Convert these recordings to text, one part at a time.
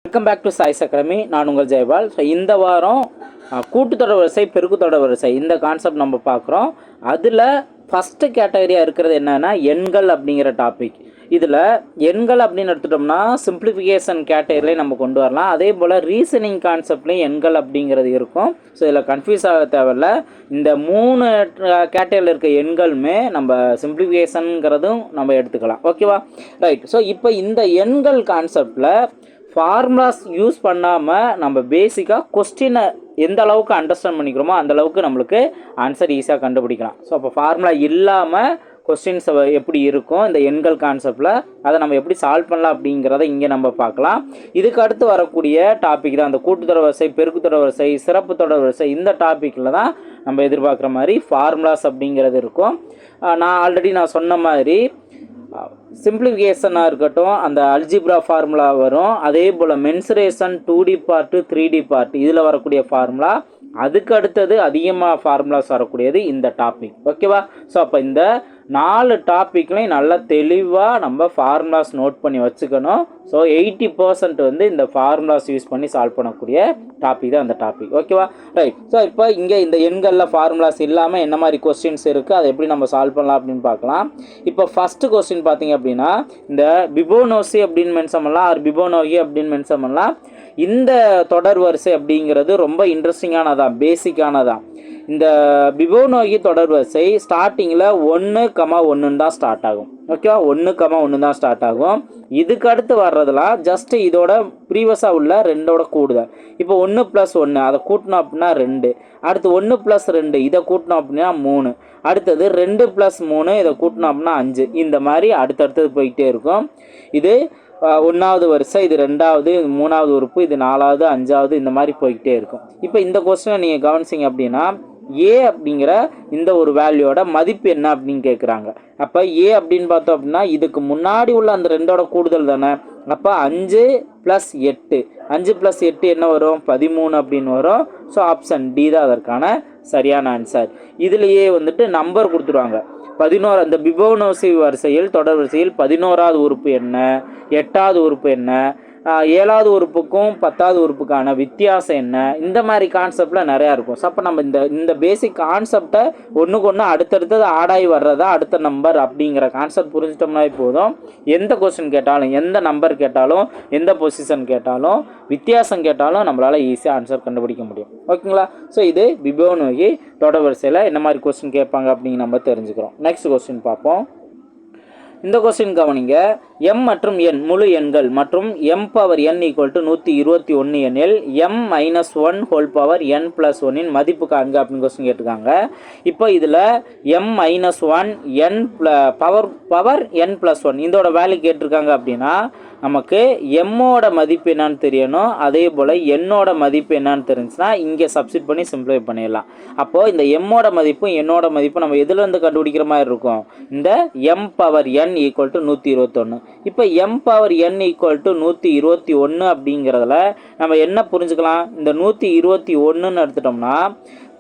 Welcome back to Choice Academy. நான் உங்கள் Jayapal. So இந்த வாரம் கூட்டுத்தொடர் வரிசை பெருக்குத்தொடர் வரிசை இந்த கான்செப்ட் நம்ம பார்க்குறோம். அதில் ஃபஸ்ட்டு கேட்டகரியாக இருக்கிறது என்னென்னா எண்கள் அப்படிங்கிற டாபிக். இதில் எண்கள் அப்படின்னு எடுத்துட்டோம்னா சிம்பிளிஃபிகேஷன் கேட்டகரியிலே நம்ம கொண்டு வரலாம். அதே போல் ரீசனிங் கான்செப்ட்லேயும் எண்கள் அப்படிங்கிறது இருக்கும். ஸோ இதில் கன்ஃபியூஸ் ஆக தேவையில்ல. இந்த 3 கேட்டகரியில் இருக்க எண்களுமே நம்ம சிம்பிளிஃபிகேஷனுங்கிறதும் நம்ம எடுத்துக்கலாம். ஓகேவா? ரைட். ஸோ இப்போ இந்த எண்கள் கான்செப்டில் ஃபார்முலாஸ் யூஸ் பண்ணாமல் நம்ம பேசிக்காக கொஸ்டினை எந்த அளவுக்கு அண்டர்ஸ்டாண்ட் பண்ணிக்கிறோமோ அந்த அளவுக்கு நம்மளுக்கு ஆன்சர் ஈஸியாக கண்டுபிடிக்கலாம். ஸோ அப்போ ஃபார்முலா இல்லாமல் கொஸ்டின்ஸ் எப்படி இருக்கும் இந்த எண்கள் கான்செப்டில், அதை நம்ம எப்படி சால்வ் பண்ணலாம் அப்படிங்கிறத இங்கே நம்ம பார்க்கலாம். இதுக்கு அடுத்து வரக்கூடிய டாபிக் தான் அந்த கூட்டுத்தொடர் வரிசை, பெருக்குத்தொடர் வரிசை, சிறப்பு தொடர் வரிசை. இந்த டாப்பிக்கில் தான் நம்ம எதிர்பார்க்குற மாதிரி ஃபார்முலாஸ் அப்படிங்கிறது இருக்கும். நான் சொன்ன மாதிரி சிம்பிளிஃபிகேஷனாக இருக்கட்டும், அந்த அல்ஜிப்ரா ஃபார்முலா வரும். அதே போல் mensuration 2D part 3D part இதில் வரக்கூடிய ஃபார்முலா. அதுக்கு அடுத்தது அதிகமாக ஃபார்முலாஸ் வரக்கூடியது இந்த டாபிக். ஓகேவா? ஸோ அப்போ இந்த 4 டாப்பிக்லையும் நல்லா தெளிவாக நம்ம ஃபார்முலாஸ் நோட் பண்ணி வச்சுக்கணும். ஸோ 80% வந்து இந்த ஃபார்முலாஸ் யூஸ் பண்ணி சால்வ் பண்ணக்கூடிய டாபிக் தான் அந்த டாபிக். ஓகேவா? ரைட். ஸோ இப்போ இங்கே இந்த எண்களில் ஃபார்முலாஸ் இல்லாமல் என்ன மாதிரி கொஸ்டின்ஸ் இருக்குது, அதை எப்படி நம்ம சால்வ் பண்ணலாம் அப்படின்னு பார்க்கலாம். இப்போ ஃபஸ்ட்டு கொஸ்டின் பார்த்தீங்க அப்படின்னா இந்த பிபோனோசி அப்படின்னு மென்ஷன் பண்ணலாம், ஆர் பிபோனோகி அப்படின்னு மென்ஷன் பண்ணலாம். இந்த தொடர் வரிசை அப்படிங்கிறது ரொம்ப இன்ட்ரெஸ்டிங்கானதான், பேசிக்கானதான். இந்த பிபோனோகி தொடர் வரிசை ஸ்டார்டிங்கில் 1,1 தான் ஸ்டார்ட் ஆகும். ஓகேவா? 1,1 தான் ஸ்டார்ட் ஆகும். இதுக்கு அடுத்து வர்றதுலாம் ஜஸ்ட் இதோட ப்ரீவியஸாக உள்ள 2ஓட கூடுதல். இப்போ 1 + 1 அதை கூட்டினோம் அப்படின்னா 2. அடுத்து 1 + 2 இதை கூட்டினோம் அப்படின்னா 3. அடுத்தது 2 + 3 இதை கூட்டினோம் அப்படின்னா 5. இந்த மாதிரி அடுத்தடுத்தது போய்கிட்டே இருக்கும். இது 1வது வரிசை, இது 2வது, இது 3வது உறுப்பு, இது 4வது, 5வது, இந்த மாதிரி போய்கிட்டே இருக்கும். இப்போ இந்த கொஸ்டினை நீங்கள் கவனிச்சிங்க அப்படின்னா ஏ அப்படிங்கிற இந்த ஒரு வேல்யூவோட மதிப்பு என்ன அப்படின்னு கேட்குறாங்க. அப்போ ஏ அப்படின்னு பார்த்தோம் அப்படின்னா இதுக்கு முன்னாடி உள்ள அந்த 2ஓட கூடுதல் தானே. அப்போ 5 + 8, 5 + 8 என்ன வரும்? 13 அப்படின்னு வரும். ஸோ ஆப்ஷன் டி தான் அதற்கான சரியான ஆன்சர். இதுலேயே வந்துட்டு நம்பர் கொடுத்துருவாங்க. 11 அந்த பிபோனோசி வரிசையில் தொடர் வரிசையில் 11வது உறுப்பு என்ன, 8வது உறுப்பு என்ன, 7வது உறுப்புக்கும் 10வது உறுப்புக்கான வித்தியாசம் என்ன, இந்த மாதிரி கான்செப்டில் நிறையா இருக்கும். ஸோ அப்போ நம்ம இந்த பேசிக் கான்செப்டை ஒன்றுக்கு ஒன்று அடுத்தடுத்தது ஆடாகி வர்றதா அடுத்த நம்பர் அப்படிங்கிற கான்செப்ட் புரிஞ்சிட்டோம்னா போதும். எந்த கொஸ்டின் கேட்டாலும், எந்த நம்பர் கேட்டாலும், எந்த பொசிஷன் கேட்டாலும், வித்தியாசம் கேட்டாலும் நம்மளால் ஈஸியாக ஆன்சர் கண்டுபிடிக்க முடியும். ஓகேங்களா? ஸோ இது பிபோனோகி தொடர் வரிசையில் என்ன மாதிரி கொஸ்டின் கேட்பாங்க அப்படிங்க நம்ம தெரிஞ்சுக்கிறோம். நெக்ஸ்ட் கொஸ்டின் பார்ப்போம். இந்த கொஸ்டின் கவனிங்க. m மற்றும் n முழு எண்கள் மற்றும் m பவர் n = 121 எனில் m - 1 ஹோல் பவர் n + 1 இன் மதிப்பு காண்க அப்படின்னு கொஸ்டின் கேட்டிருக்காங்க. இப்போ இதில் m - 1 n பவர் n + 1 இதோட வேல்யூ கேட்டிருக்காங்க அப்படின்னா நமக்கு எம்மோட மதிப்பு என்னான்னு தெரியணும். அதே போல் என்னோட மதிப்பு என்னான்னு தெரிஞ்சுன்னா இங்கே சப்ஸ்டிட் பண்ணி சிம்பிளை பண்ணிடலாம். அப்போது இந்த எம்மோட மதிப்பும் என்னோட மதிப்பும் நம்ம எதுலேருந்து கண்டுபிடிக்கிற மாதிரி இருக்கும்? இந்த m பவர் n = 121. இப்போ m பவர் n = 121 அப்படிங்கிறதுல நம்ம என்ன புரிஞ்சுக்கலாம்? இந்த 121ன்னு எடுத்துட்டோம்னா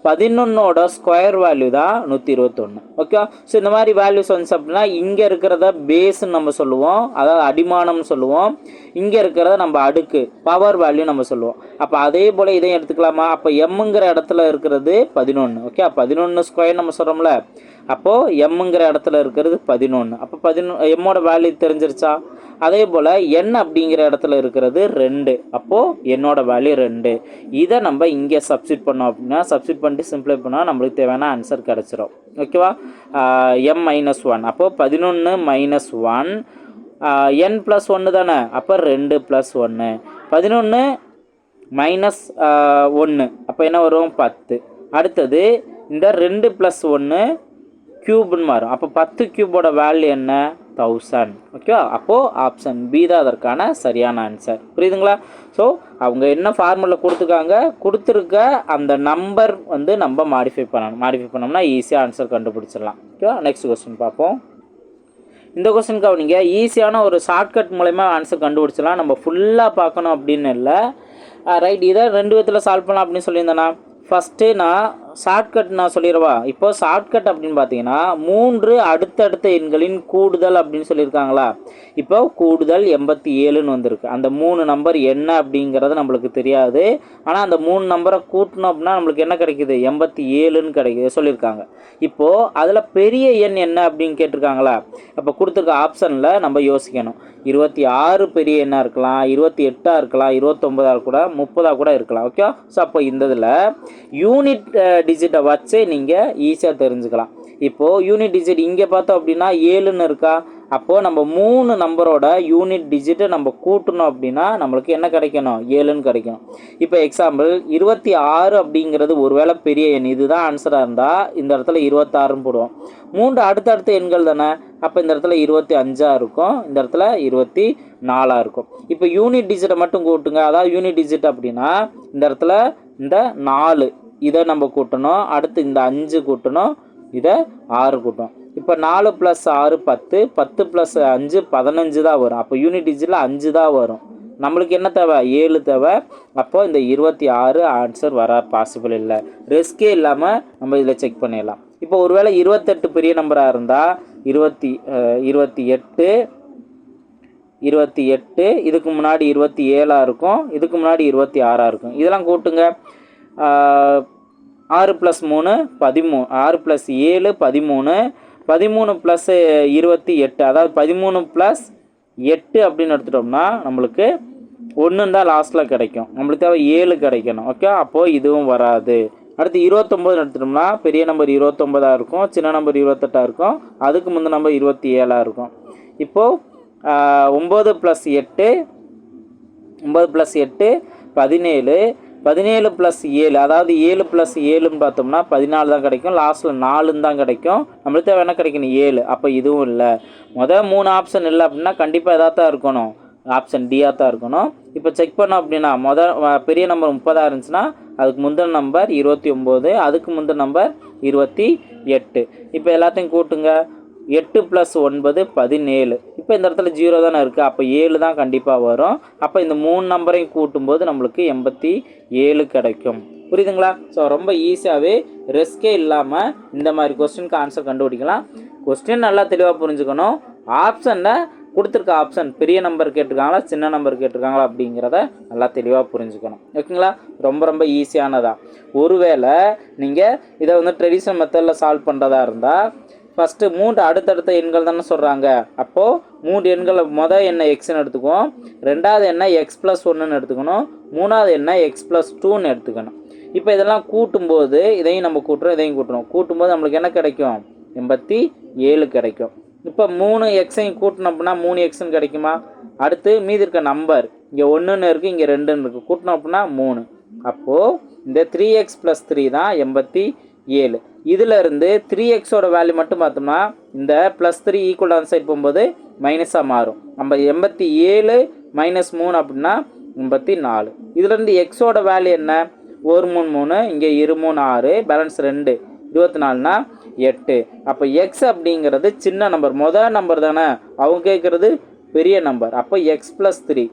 11ஓட ஸ்கொயர் வேல்யூ தான் 121. ஓகே. ஸோ இந்த மாதிரி வேல்யூஸ் வந்துச்சு அப்படின்னா இங்கே இருக்கிறத பேஸ்ன்னு நம்ம சொல்லுவோம், அதாவது அடிமானம்னு சொல்லுவோம். இங்கே இருக்கிறத நம்ம அடுக்கு பவர் வேல்யூ நம்ம சொல்லுவோம். அப்போ அதே போல் இதையும் எடுத்துக்கலாமா? அப்போ எம்ங்கிற இடத்துல இருக்கிறது 11. ஓகே. 11 ஸ்கொயர் நம்ம சொல்கிறோம்ல. அப்போது எம்ங்கிற இடத்துல இருக்கிறது 11. அப்போ 11 எம்மோட வேல்யூ தெரிஞ்சிருச்சா? அதே போல் n அப்படிங்கிற இடத்துல இருக்கிறது 2. அப்போது என்னோட வேல்யூ 2. இதை நம்ம இங்கே சப்ஸ்டிட் பண்ணோம் அப்படின்னா சப்ஸ்டிட் பண்ணிட்டு சிம்பிளை பண்ணால் நம்மளுக்கு தேவையான ஆன்சர் கிடச்சிரும். ஓகேவா? m - 1 அப்போது 11 - 1 n + 1 தானே. அப்போ 2 + 1 11 - 1 அப்போ என்ன வரும்? 10. அடுத்தது இந்த 2 + 1 க்யூப்னு மாறும். அப்போ 10 க்யூபோட வேல்யூ என்ன? 1000. ஓகேவா? அப்போது ஆப்ஷன் பி தான் அதற்கான சரியான ஆன்சர். புரியுதுங்களா? ஸோ அவங்க என்ன ஃபார்முலா கொடுத்துருக்க அந்த நம்பர் வந்து நம்ம மாடிஃபை பண்ணோம்னா ஈஸியாக ஆன்சர் கண்டுபிடிச்சிடலாம். ஓகேவா? நெக்ஸ்ட் கொஸ்டின் பார்ப்போம். இந்த கொஸ்டினுக்கு அவங்க ஈஸியான ஒரு ஷார்ட்கட் மூலமா ஆன்சர் கண்டுபிடிச்சிடலாம். நம்ம ஃபுல்லாக பார்க்கணும் அப்படின்னு இல்லை. ரைட். இதை 2 விதத்தில் சால்வ் பண்ணலாம் அப்படின்னு சொல்லியிருந்தேன்னா ஃபஸ்ட்டு நான் ஷார்ட்கட் நான் சொல்லிடவா? இப்போ ஷார்ட்கட் அப்படின்னு பார்த்தீங்கன்னா 3 அடுத்தடுத்த எண்களின் கூடுதல் அப்படின்னு சொல்லியிருக்காங்களா? இப்போ கூடுதல் 87ன்னு வந்திருக்கு. அந்த 3 நம்பர் என்ன அப்படிங்கிறது நம்மளுக்கு தெரியாது. ஆனால் அந்த 3 நம்பரை கூட்டணும் அப்படின்னா நம்மளுக்கு என்ன கிடைக்குது? 87ன்னு கிடைக்குது சொல்லியிருக்காங்க. இப்போது அதில் பெரிய எண் என்ன அப்படின்னு கேட்டிருக்காங்களா? அப்போ கொடுத்துருக்க ஆப்ஷனில் நம்ம யோசிக்கணும். 26 பெரிய எண்ணாக இருக்கலாம், 28 இருக்கலாம், 29 கூட 30 கூட இருக்கலாம். ஓகே. ஸோ அப்போ இந்த இதில் யூனிட் டிஜிட்டை வச்சு நீங்கள் ஈஸியாக தெரிஞ்சுக்கலாம். இப்போது யூனிட் டிஜிட் இங்கே பார்த்தோம் அப்படின்னா 7ன்னு இருக்கா? அப்போது நம்ம 3 நம்பரோட யூனிட் டிஜிட்டை நம்ம கூட்டணும் அப்படின்னா நம்மளுக்கு என்ன கிடைக்கணும்? 7ன்னு கிடைக்கணும். இப்போ எக்ஸாம்பிள் 26 அப்படிங்கிறது ஒருவேளை பெரிய எண், இதுதான் ஆன்சராக இருந்தால் இந்த இடத்துல 26ன்னு போடுவோம். 3 அடுத்தடுத்த எண்கள் தானே, அப்போ இந்த இடத்துல 25 இருக்கும், இந்த இடத்துல 24 இருக்கும். இப்போ யூனிட் டிஜிட்டை மட்டும் கூட்டுங்க. அதாவது யூனிட் டிஜிட் அப்படின்னா இந்த இடத்துல இந்த 4 இதை நம்ம கூட்டணும், அடுத்து இந்த 5 கூட்டணும், இதை 6 கூட்டணும். இப்போ 4 + 6 10, 10 + 5 15 தான் வரும். அப்போ யூனிட் டிஜிட்டில் 5 தான் வரும். நம்மளுக்கு என்ன தேவை? 7 தேவை. அப்போ இந்த 26 ஆன்சர் வர பாசிபிள் இல்லை. ரிஸ்கே இல்லாமல் நம்ம இதில் செக் பண்ணிடலாம். இப்போ ஒருவேளை 28 பெரிய நம்பராக இருந்தால் 28 இதுக்கு முன்னாடி 27 இருக்கும், இதுக்கு முன்னாடி 26 இருக்கும். இதெல்லாம் கூட்டுங்க. 6 + 3 13, 6 + 7 13, 13 + 28, அதாவது 13 + 8 அப்படின்னு எடுத்துட்டோம்னா நம்மளுக்கு 1 தான் லாஸ்ட்டில் கிடைக்கும். நம்மளுக்கு தேவை 7 கிடைக்கணும். ஓகே. அப்போது இதுவும் வராது. அடுத்து 29 எடுத்துட்டோம்னா பெரிய நம்பர் 29 இருக்கும், சின்ன நம்பர் 28 இருக்கும், அதுக்கு முந்தின நம்பர் 27 இருக்கும். இப்போது 9 + 8 17, 17 + 7, அதாவது 7 + 7ன்னு பார்த்தோம்னா 14 தான் கிடைக்கும். லாஸ்ட்டில் 4ன்னு தான் கிடைக்கும். நம்மளுக்கு தேவை என்ன கிடைக்கணும்? 7. அப்போ இதுவும் இல்லை. 3 ஆப்ஷன் இல்லை அப்படின்னா கண்டிப்பாக எதாக தான் இருக்கணும்? ஆப்ஷன் டியாக தான் இருக்கணும். இப்போ செக் பண்ணோம் அப்படின்னா பெரிய நம்பர் 30 இருந்துச்சுன்னா அதுக்கு முந்தின நம்பர் 29, அதுக்கு முந்தின நம்பர் 28. இப்போ எல்லாத்தையும் கூட்டுங்க. 8 + 9 17. இப்போ இந்த இடத்துல 0 தானே இருக்குது, அப்போ 7 தான் கண்டிப்பாக வரும். அப்போ இந்த 3 நம்பரையும் கூட்டும்போது நம்மளுக்கு 87 கிடைக்கும். புரியுதுங்களா? ஸோ ரொம்ப ஈஸியாகவே ரிஸ்கே இல்லாமல் இந்த மாதிரி கொஸ்டினுக்கு ஆன்சர் கண்டுபிடிக்கலாம். கொஸ்டின் நல்லா தெளிவாக புரிஞ்சுக்கணும். ஆப்ஷனில் கொடுத்துருக்க ஆப்ஷன் பெரிய நம்பர் கேட்டிருக்காங்களா, சின்ன நம்பர் கேட்டிருக்காங்களா அப்படிங்கிறத நல்லா தெளிவாக புரிஞ்சுக்கணும். ஓகேங்களா? ரொம்ப ஈஸியானதான். ஒருவேளை நீங்கள் இதை ட்ரெடிஷ்னல் மெத்தடில் சால்வ் பண்ணுறதா இருந்தால் ஃபஸ்ட்டு 3 அடுத்தடுத்த எண்கள் தானே சொல்கிறாங்க. அப்போது 3 எண்களை மொதல் எண்ணை எக்ஸ்ன்னு எடுத்துக்குவோம், ரெண்டாவது எண்ணை x + 1ன்னு எடுத்துக்கணும், மூணாவது எண்ணை x + 2ன்னு எடுத்துக்கணும். இப்போ இதெல்லாம் கூட்டும்போது இதையும் நம்ம கூட்டுறோம், இதையும் கூட்டுறோம். கூட்டும்போது நம்மளுக்கு என்ன கிடைக்கும்? 87 கிடைக்கும். இப்போ 3 எக்ஸையும் கூட்டணும் அப்படின்னா 3 எக்ஸ்ன்னு கிடைக்குமா? அடுத்து மீதி இருக்க நம்பர் இங்கே 1ன்னு இருக்குது, இங்கே 2ன்னு இருக்குது, கூட்டணும் அப்படின்னா 3. அப்போது இந்த 3x + 3 தான் 87. இதில் இருந்து 3xோட வேல்யூ மட்டும் பார்த்தோம்னா இந்த +3 ஈக்குவல் ஆன் சைட் போகும்போது மைனஸாக மாறும். நம்ம 87 - 3 அப்படின்னா 84. இதிலேருந்து எக்ஸோட வேல்யூ என்ன? 1 3 3, இங்கே 2 3 6, பேலன்ஸ் 2 24னா 8. அப்போ எக்ஸ் அப்படிங்கிறது சின்ன நம்பர், மொதல் நம்பர் தானே, அவங்க கேட்குறது பெரிய நம்பர். அப்போ x + 3,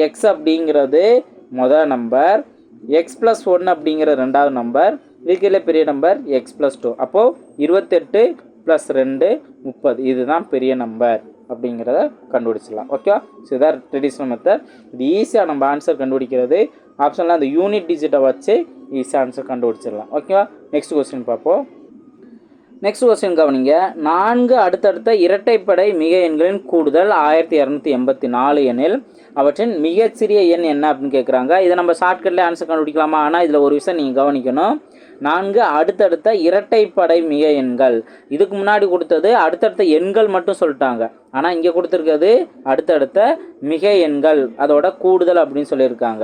எக்ஸ் அப்படிங்கிறது மொதல் நம்பர், x + 1 அப்படிங்கிற ரெண்டாவது நம்பர், இதுக்கிலே பெரிய நம்பர் x + 2. அப்போது 28 + 2 30, இதுதான் பெரிய நம்பர் அப்படிங்கிறத கண்டுபிடிச்சிடலாம். ஓகே. ஸோ இதான் ட்ரெடிஷ்னல் மெத்தட். இது ஈஸியாக நம்ம ஆன்சர் கண்டுபிடிக்கிறது. ஆப்ஷனில் அந்த யூனிட் டிஜிட்டை வச்சு ஈஸியாக ஆன்சர் கண்டுபிடிச்சிடலாம். ஓகேவா? நெக்ஸ்ட் கொஸ்டின் பார்ப்போம். நெக்ஸ்ட் கொஸ்டின் கவனிங்க. 4 அடுத்தடுத்த இரட்டைப்படை மிக எண்களின் கூடுதல் 1284 எனில் அவற்றின் மிகச்சிறிய எண் என்ன அப்படின்னு கேட்குறாங்க. இதை நம்ம ஷார்ட்கட்லேயே ஆன்சர் கண்டுபிடிக்கலாமா? ஆனால் இதில் ஒரு விஷயம் நீங்கள் கவனிக்கணும். 4 அடுத்தடுத்த இரட்டைப்படை மிக எண்கள். இதுக்கு முன்னாடி கொடுத்தது அடுத்தடுத்த எண்கள் மட்டும் சொல்லிட்டாங்க. ஆனால் இங்கே கொடுத்துருக்கிறது அடுத்தடுத்த மிக எண்கள், அதோட கூடுதல் அப்படின்னு சொல்லியிருக்காங்க.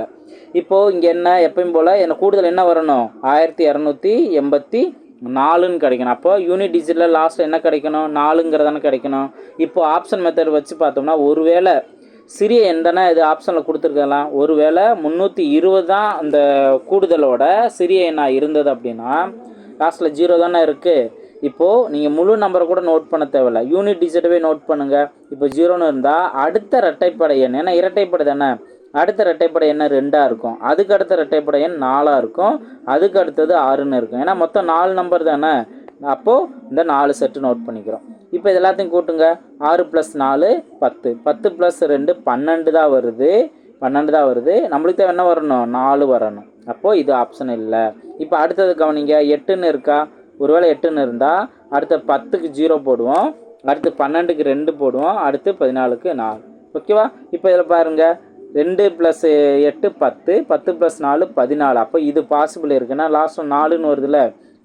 இப்போது இங்கே என்ன, எப்பயும் போல் என்ன கூடுதல் என்ன வரணும்? 1284ன்னு கிடைக்கணும். அப்போ யூனிட் டிஜிட்டில் லாஸ்ட்டில் என்ன கிடைக்கணும்? 4ங்கிறதானே கிடைக்கணும். இப்போது ஆப்ஷன் மெத்தட் வச்சு பார்த்தோம்னா ஒருவேளை சிறிய எண் தானே இது ஆப்ஷனில் கொடுத்துருக்கலாம். ஒருவேளை 320 தான் அந்த கூடுதலோட சிறிய எண்ணாக இருந்தது அப்படின்னா லாஸ்ட்டில் 0 தானே இருக்குது. இப்போது நீங்கள் முழு நம்பரை கூட நோட் பண்ண தேவையில்லை, யூனிட் டிஜிட்டவே நோட் பண்ணுங்கள். இப்போ 0ன்னு இருந்தால் அடுத்த இரட்டைப்படை எண், ஏன்னா இரட்டைப்படை தானே, அடுத்த ரெட்டைப்படை எண் 2ஆக இருக்கும், அதுக்கு அடுத்த ரெட்டைப்படை எண் 4ஆக இருக்கும், அதுக்கு அடுத்தது 6ன்னு இருக்கும். ஏன்னா மொத்தம் 4 நம்பர் தானே, அப்போது இந்த 4 செட்டு நோட் பண்ணிக்கிறோம். இப்போ இது எல்லாத்தையும் கூட்டுங்க. 6 + 4 10, 10 + 2 12 தான் வருது, 12 தான் வருது. நம்மளுக்கு தேவை என்ன வரணும், 4 வரணும். அப்போது இது ஆப்ஷன் இல்லை. இப்போ அடுத்தது கவனிங்க, 8ன்னு இருக்கா, ஒருவேளை 8ன்னு இருந்தால் அடுத்த 10க்கு 0 போடுவோம், அடுத்து 12க்கு 2 போடுவோம், அடுத்து 14க்கு 4. ஓகேவா? இப்போ இதில் பாருங்கள், 2 + 8 10, 10 + 4 14. அப்போ இது பாசிபிள் இருக்குன்னா லாஸ்ட் 4ன்னு வருதுல்ல,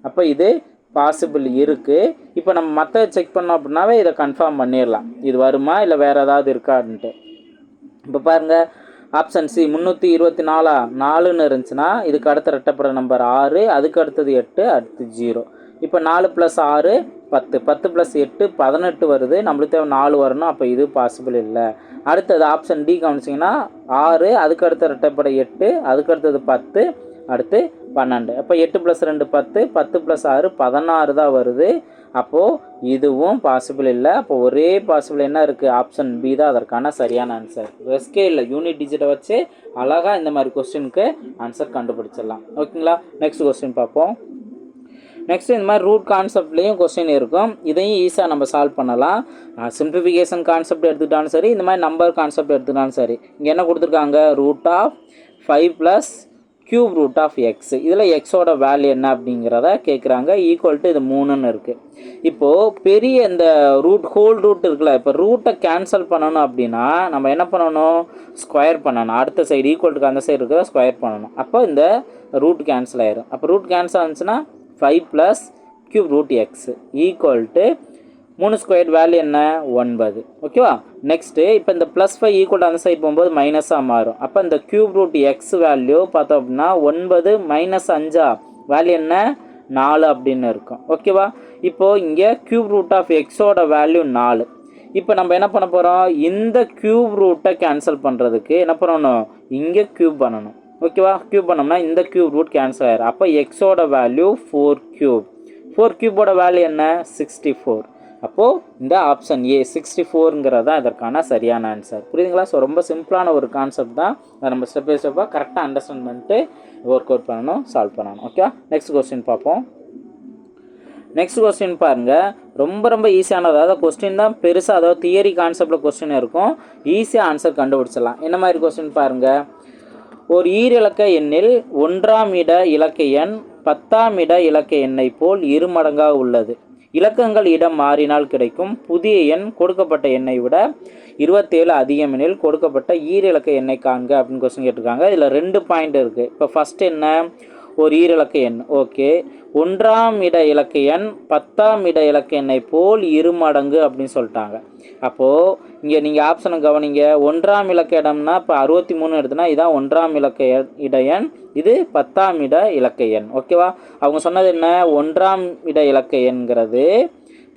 அப்போ இது பாசிபிள் இருக்குது. இப்போ நம்ம மற்ற செக் பண்ணோம் அப்படின்னாவே இதை கன்ஃபார்ம் பண்ணிடலாம், இது வருமா இல்லை வேறு ஏதாவது இருக்கான்ட்டு. இப்போ பாருங்கள், ஆப்ஷன் சி 324 4ன்னு இருந்துச்சுன்னா இதுக்கு அடுத்த ரெட்டைப்படை நம்பர் 6, அதுக்கு அடுத்தது 8, அடுத்து 0. இப்போ 4 + 6 10, 10 + 8 18 வருது. நம்மளுக்கு தேவை 4 வரணும், அப்போ இது பாசிபிள் இல்லை. அடுத்தது ஆப்ஷன் டி கவனிச்சிங்கன்னா 6, அதுக்கு அடுத்த ரெட்டைப்படை 8, அதுக்கு அடுத்தது 10, அடுத்து 12. அப்போ 8 + 2 10, 10 + 6 16 தான் வருது. அப்போது இதுவும் பாசிபிள் இல்லை. அப்போ ஒரே பாசிபிள் என்ன இருக்குது, ஆப்ஷன் பி தான் அதற்கான சரியான ஆன்சர். ரெஸ்கே இல்லை, யூனிட் டிஜிட்டை வச்சு அழகாக இந்த மாதிரி கொஸ்டினுக்கு ஆன்சர் கண்டுபிடிச்சிடலாம். ஓகேங்களா? நெக்ஸ்ட் கொஸ்டின் பார்ப்போம். நெக்ஸ்ட் இந்த மாதிரி ரூட் கான்செப்ட்லேயும் கொஸ்டின் இருக்கும், இதையும் ஈஸியாக நம்ம சால்வ் பண்ணலாம். சிம்பிளிஃபிகேஷன் கான்செப்ட் எடுத்துக்கிட்டாலும் சரி, இந்த மாதிரி நம்பர் கான்செப்ட் எடுத்துக்கிட்டாலும் சரி. இங்கே என்ன கொடுத்துருக்காங்க, √5 + ³ x. இதில் எக்ஸோட வேல்யூ என்ன அப்படிங்கிறத கேட்குறாங்க. ஈக்குவல் டு இது 3ன்னு இருக்குது. இப்போது பெரிய இந்த ஹோல் ரூட் இருக்குல்ல, இப்போ ரூட்டை கேன்சல் பண்ணணும் அப்படின்னா நம்ம என்ன பண்ணணும், ஸ்கொயர் பண்ணணும். அடுத்த சைடு ஈக்குவல்ட்டுக்கு அந்த சைடு இருக்கிற ஸ்கொயர் பண்ணணும். அப்போ இந்த ரூட் கேன்சல் ஆயிரும். அப்போ ரூட் கேன்சல் ஆச்சுன்னா 5 + ³ ஈக்குவல் டு 3 ஸ்கொயர் வேல்யூ என்ன, 9. ஓகேவா? நெக்ஸ்ட்டு இப்போ இந்த +5 ஈக்குவல் அந்த சைடு போகும்போது மைனஸாக மாறும். அப்போ இந்த ³ வேல்யூ பார்த்தோம் அப்படின்னா 9 - 5 வேல்யூ என்ன, 4 அப்படின்னு இருக்கும். ஓகேவா? இப்போது இங்கே ³ வேல்யூ 4. இப்போ நம்ம என்ன பண்ண போகிறோம், இந்த க்யூப் கேன்சல் பண்ணுறதுக்கு என்ன பண்ணணும், இங்கே க்யூப் பண்ணணும். ஓகேவா? க்யூப் பண்ணோம்னா இந்த க்யூப் கேன்சல் ஆயிரும். அப்போ எக்ஸோட வேல்யூ 4³ 4³ வேல்யூ என்ன, 64. அப்போது இந்த ஆப்ஷன் ஏ 64ங்கிறது தான் இதற்கான சரியான ஆன்சர். புரியுதுங்களா? ஸோ ரொம்ப சிம்பிளான ஒரு கான்செப்ட் தான், அதை நம்ம ஸ்டெப் பை ஸ்டெப்பாக கரெக்டாக அண்டர்ஸ்டாண்ட் பண்ணிட்டு ஒர்க் அவுட் பண்ணணும், சால்வ் பண்ணணும். ஓகே, நெக்ஸ்ட் கொஸ்டின் பார்ப்போம். நெக்ஸ்ட் கொஸ்டின் பாருங்கள், ரொம்ப ஈஸியானது. அதாவது கொஸ்டின் தான் பெருசாக, அதாவது தியரி கான்செப்டில் கொஸ்டின் இருக்கும், ஈஸியாக ஆன்சர் கண்டுபிடிச்சிடலாம். என்ன மாதிரி கொஸ்டின் பாருங்கள், ஒரு ஈரிலக்க எண்ணில் 1ஆம் இட இலக்க எண் 10ஆம் இட இலக்க எண்ணை போல் 2 மடங்காக உள்ளது. இலக்கங்கள் இடம் மாறினால் கிடைக்கும் புதிய எண் கொடுக்கப்பட்ட எண்ணை விட 27 அதிகம் எனில் கொடுக்கப்பட்ட ஈரிலக்க எண்ணை காண்க அப்படின்னு கொஸ்டின் கேட்டிருக்காங்க. இதில் 2 பாயிண்ட் இருக்குது. இப்போ ஃபஸ்ட் என்ன, ஒரு ஈரிலக்க எண். ஓகே, 1ஆம் இட இலக்க எண் 10ஆம் இட இலக்க எண்ணை போல் 2 மடங்கு அப்படின்னு சொல்லிட்டாங்க. அப்போது இங்கே நீங்கள் ஆப்ஷனை கவனிங்க. 1ஆம் இலக்க இடம்னா இப்போ 63 எடுத்துனா இதான் 1ஆம் இலக்க இட எண், இது 10ஆம் இட இலக்க எண். ஓகேவா? அவங்க சொன்னது என்ன, 1ஆம் இட இலக்க எண்கிறது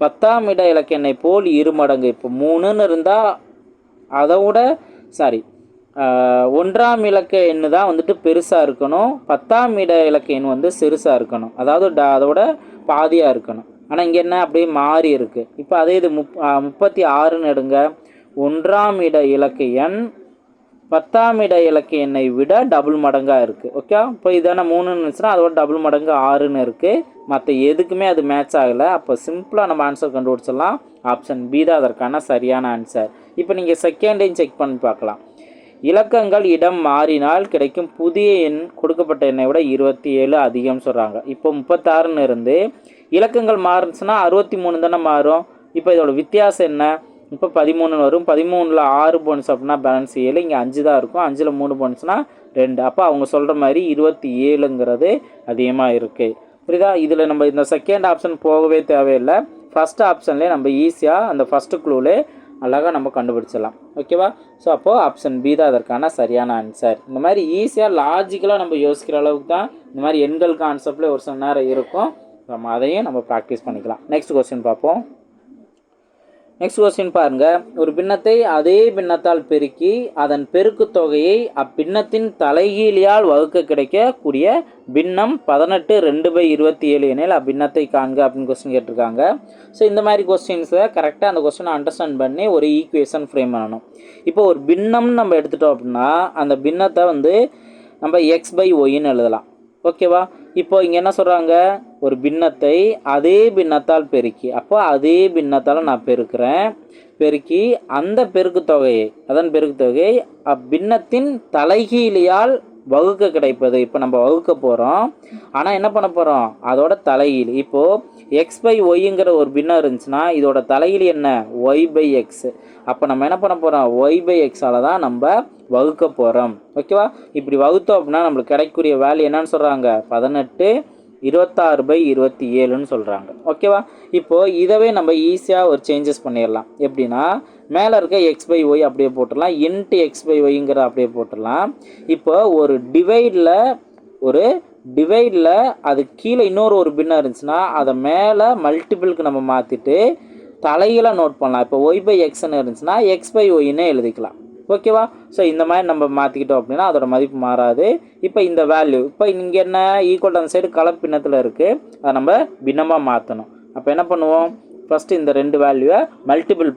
10ஆம் இட இலக்க எண்ணை போல் 2 மடங்கு. இப்போ 3ன்னு இருந்தால் அதை விட 1ஆம் இலக்க எண்ணு தான் வந்துட்டு பெருசாக இருக்கணும், 10ஆம் இட இலக்க எண் வந்து சிறுசாக இருக்கணும், அதாவது அதோட பாதியாக இருக்கணும். ஆனால் இங்கே என்ன அப்படியே மாறி இருக்குது. இப்போ அதே இது 36ன்னு எடுங்க. 1ஆம் இட இலக்க எண் 10ஆம் இட இலக்க எண்ணை விட டபுள் மடங்காக இருக்குது. ஓகே, இப்போ இதான 3ன்னு இருந்துச்சுன்னா அதோட டபுள் மடங்கு 6ன்னு இருக்குது. மற்ற எதுக்குமே அது மேட்ச் ஆகலை. அப்போ சிம்பிளாக நம்ம ஆன்சர் கண்டுபிடிச்சிடலாம். ஆப்ஷன் பி தான் அதற்கான சரியான ஆன்சர். இப்போ நீங்கள் செகண்டையும் செக் பண்ணி பார்க்கலாம். இலக்கங்கள் இடம் மாறினால் கிடைக்கும் புதிய எண் கொடுக்கப்பட்ட எண்ணை விட 27 அதிகம் சொல்கிறாங்க. இப்போ 36ன்னு இருந்து இலக்கங்கள் மாறுச்சுன்னா 63 தானே மாறும். இப்போ இதோட வித்தியாசம் என்ன, இப்போ 13 வரும். 13ல் 6 போனஸ் அப்படின்னா பேலன்ஸ் 7, இங்கே 5 தான் இருக்கும். 5ல் 3 போனஸ்னா 2. அப்போ அவங்க சொல்கிற மாதிரி 27ங்கிறது அதிகமாக இருக்குது. புரியுதா? இதில் நம்ம இந்த செகண்ட் ஆப்ஷன் போகவே தேவையில்லை. ஃபஸ்ட் ஆப்ஷன்லேயே நம்ம ஈஸியாக அந்த ஃபஸ்ட்டு க்ளூலே அழகாக நம்ம கண்டுபிடிச்சிடலாம். ஓகேவா? ஸோ அப்போது ஆப்ஷன் பி தான் அதற்கான சரியான ஆன்சர். இந்த மாதிரி ஈஸியாக லாஜிக்கலாக நம்ம யோசிக்கிற அளவுக்கு தான் இந்த மாதிரி எண்கள் கான்செப்டில் ஒரு சில நேரம் இருக்கும். நம்ம அதையும் நம்ம ப்ராக்டிஸ் பண்ணிக்கலாம். நெக்ஸ்ட் கொஸ்டின் பார்ப்போம். நெக்ஸ்ட் கொஸ்டின் பாருங்க, ஒரு பின்னத்தை அதே பின்னத்தால் பெருக்கி அதன் பெருக்கு தொகையை அப்பின்னத்தின் தலைகீழியால் வகுக்க கிடைக்கக்கூடிய பின்னம் 18 2/27 எனில் அப்பின்னத்தை காண்க அப்படின்னு கொஸ்டின் கேட்டிருக்காங்க. ஸோ இந்த மாதிரி கொஸ்டின்ஸை கரெக்டாக அந்த கொஸ்டினை அண்டர்ஸ்டாண்ட் பண்ணி ஒரு ஈக்குவேஷன் ஃப்ரேம் பண்ணணும். இப்போ ஒரு பின்னம்னு நம்ம எடுத்துட்டோம் அப்படின்னா அந்த பின்னத்தை வந்து நம்ம x/yன்னு எழுதலாம். ஓகேவா? இப்போ இங்கே என்ன சொல்கிறாங்க, ஒரு பின்னத்தை அதே பின்னத்தால் பெருக்கி, அப்போ அதே பின்னத்தால் நான் பெருக்கி அந்த பெருக்கு தொகையை அப்பின்னத்தின் தலைகீழியால் வகுக்க கிடைப்பது. இப்போ நம்ம வகுக்க போகிறோம், ஆனால் என்ன பண்ண போகிறோம், அதோட தலைகீழ். இப்போது x/yங்கிற ஒரு பின்னம் இருந்துச்சுன்னா இதோட தலைகீழ் என்ன, y/x. அப்போ நம்ம என்ன பண்ண போகிறோம், y/xஆல் தான் நம்ம வகுக்க போகிறோம். ஓகேவா? இப்படி வகுத்தோம் அப்படின்னா நம்மளுக்கு கிடைக்கக்கூடிய வேல்யூ என்னன்னு சொல்கிறாங்க, 18 26/27ன்னு சொல்கிறாங்க. ஓகேவா? இப்போது இதவே நம்ம ஈஸியாக ஒரு சேஞ்சஸ் பண்ணிடலாம். எப்படின்னா மேலே இருக்க x/y அப்படியே போட்டுடலாம், இன்ட்டு x/yங்கிற அப்படியே போட்டுடலாம். இப்போ ஒரு டிவைடில் அது கீழே இன்னொரு பின்னம் இருந்துச்சுன்னா அதை மேலே மல்டிபிளுக்கு நம்ம மாற்றிட்டு தலையில் நோட் பண்ணலாம். இப்போ y/xன்னு இருந்துச்சுன்னா x/yன்னு எழுதிக்கலாம். ஓகேவா? ஸோ இந்த மாதிரி நம்ம மாற்றிக்கிட்டோம் அப்படின்னா அதோட மதிப்பு மாறாது. இப்போ இந்த வேல்யூ இப்போ இங்கே என்ன ஈக்குவல் அந்த சைடு கலப்பின்னத்தில் இருக்குது, அதை நம்ம பின்னமாக மாற்றணும். அப்போ என்ன பண்ணுவோம், ஃபஸ்ட்டு இந்த 2 வேல்யூவை மல்டிபிள்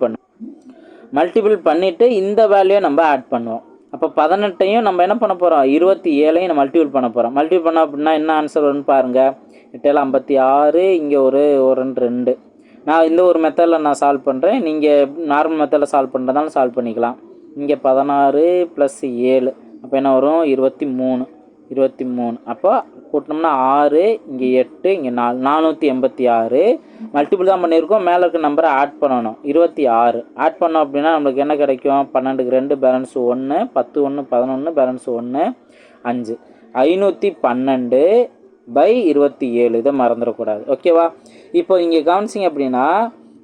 பண்ணிவிட்டு இந்த வேல்யூவை நம்ம ஆட் பண்ணுவோம். அப்போ 18ஐயும் நம்ம என்ன பண்ண போகிறோம், 27ஐயும் மல்டிபிள் பண்ண போகிறோம். மல்டிபிள் பண்ணோம் அப்படின்னா என்ன ஆன்சர் வரும்னு பாருங்கள், 8 56, இங்கே ஒரு 2. நான் இந்த ஒரு மெத்தடில் நான் சால்வ் பண்ணுறேன், நீங்கள் நார்மல் மெத்தடில் சால்வ் பண்ணுறதாலும் சால்வ் பண்ணிக்கலாம். இங்கே 16 + 7 அப்போ என்ன வரும், 23. அப்போ கூட்டினோம்னா 6, இங்கே 8, இங்கே 4, 486. மல்டிபிள் தான் பண்ணியிருக்கோம், மேலே இருக்க நம்பரை ஆட் பண்ணணும். 26 ஆட் பண்ணோம் அப்படின்னா நம்மளுக்கு என்ன கிடைக்கும், 12க்கு 2 பேலன்ஸ் 1, 10 1 11 பேலன்ஸ் 1 5, 512/27. இதை மறந்துடக்கூடாது. ஓகேவா? இப்போ இங்கே கவனிச்சிங்க அப்படின்னா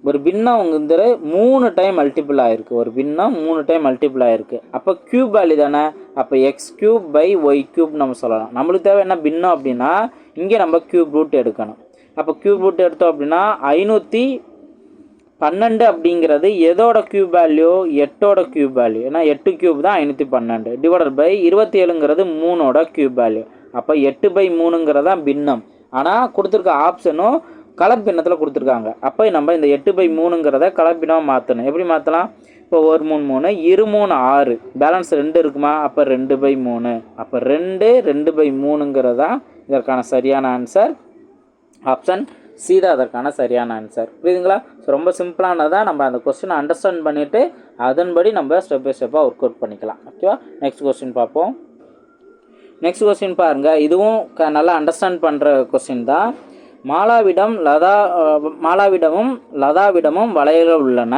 ஒரு பின்னம் வந்து 3 டைம் மல்டிபிள் ஆகிருக்கு. அப்போ க்யூப் வேல்யூ தானே, அப்போ x3/y3 நம்ம சொல்லலாம். நம்மளுக்கு தேவை என்ன பின்னம் அப்படின்னா இங்கே நம்ம க்யூப் ரூட் எடுக்கணும். அப்போ க்யூப் ரூட் எடுத்தோம் அப்படின்னா 512 அப்படிங்கிறது எதோட க்யூப் வேல்யூ, 8ஓட க்யூப் வேல்யூ. ஏன்னா 8 க்யூப் தான் 512 /27ங்கிறது 3ஓட க்யூப் வேல்யூ. அப்போ 8/3ங்கிறது தான் பின்னம். ஆனால் கொடுத்துருக்க ஆப்ஷனும் கலப்பின்னத்தில் கொடுத்துருக்காங்க. அப்போ நம்ம இந்த 8/3ங்கிறத கலப்பினமாக மாற்றணும். எப்படி மாற்றலாம், இப்போ 1 3 3, 2 3 6, பேலன்ஸ் 2 இருக்குமா, அப்போ 2/3. அப்போ 2/3ங்கிறதா இதற்கான சரியான ஆன்சர். ஆப்ஷன் சி தான் அதற்கான சரியான ஆன்சர். புரியுதுங்களா? ஸோ ரொம்ப சிம்பிளானதாக நம்ம அந்த கொஸ்டினை அண்டர்ஸ்டாண்ட் பண்ணிவிட்டு அதன்படி நம்ம ஸ்டெப் பை ஸ்டெப்பாக ஒர்க் அவுட் பண்ணிக்கலாம். ஓகேவா? நெக்ஸ்ட் கொஸ்டின் பார்ப்போம். நெக்ஸ்ட் கொஸ்டின் பாருங்கள், இதுவும் நல்லா அண்டர்ஸ்டாண்ட் பண்ணுற கொஸ்டின் தான். மாலாவிடமும் லதாவிடமும் வளையல்கள் உள்ளன.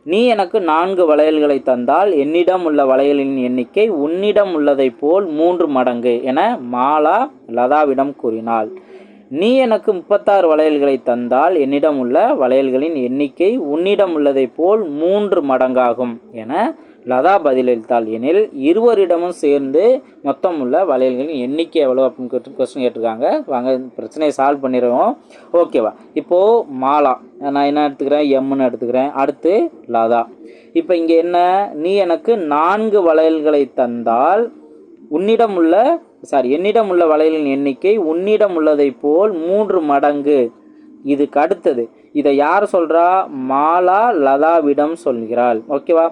நீ எனக்கு 4 வளையல்களை தந்தால் என்னிடம் உள்ள வளையலின் எண்ணிக்கை உன்னிடம் உள்ளதை போல் 3 மடங்கு என மாலா லதாவிடம் கூறினாள். நீ எனக்கு 36 வளையல்களை தந்தால் என்னிடம் உள்ள வளையல்களின் எண்ணிக்கை உன்னிடம் உள்ளதை போல் 3 மடங்காகும் என லதா பதிலளித்தாள். எனில் இருவரிடமும் சேர்ந்து மொத்தம் உள்ள வளையல்களின் எண்ணிக்கை எவ்வளோ அப்படின்னு கொஸ்டின் கேட்டிருக்காங்க. வாங்க பிரச்சனையை சால்வ் பண்ணிடுவோம். ஓகேவா? இப்போது மாலா நான் என்ன எடுத்துக்கிறேன், எம்னு எடுத்துக்கிறேன். அடுத்து லதா. இப்போ இங்கே என்ன, நீ எனக்கு 4 வளையல்களை தந்தால் என்னிடம் உள்ள வளையலின் எண்ணிக்கை உன்னிடம் உள்ளதை போல் 3 மடங்கு. இதுக்கு அடுத்தது இதை யார் சொல்கிறா, மாலா லதாவிடம் சொல்கிறாள். ஓகேவா?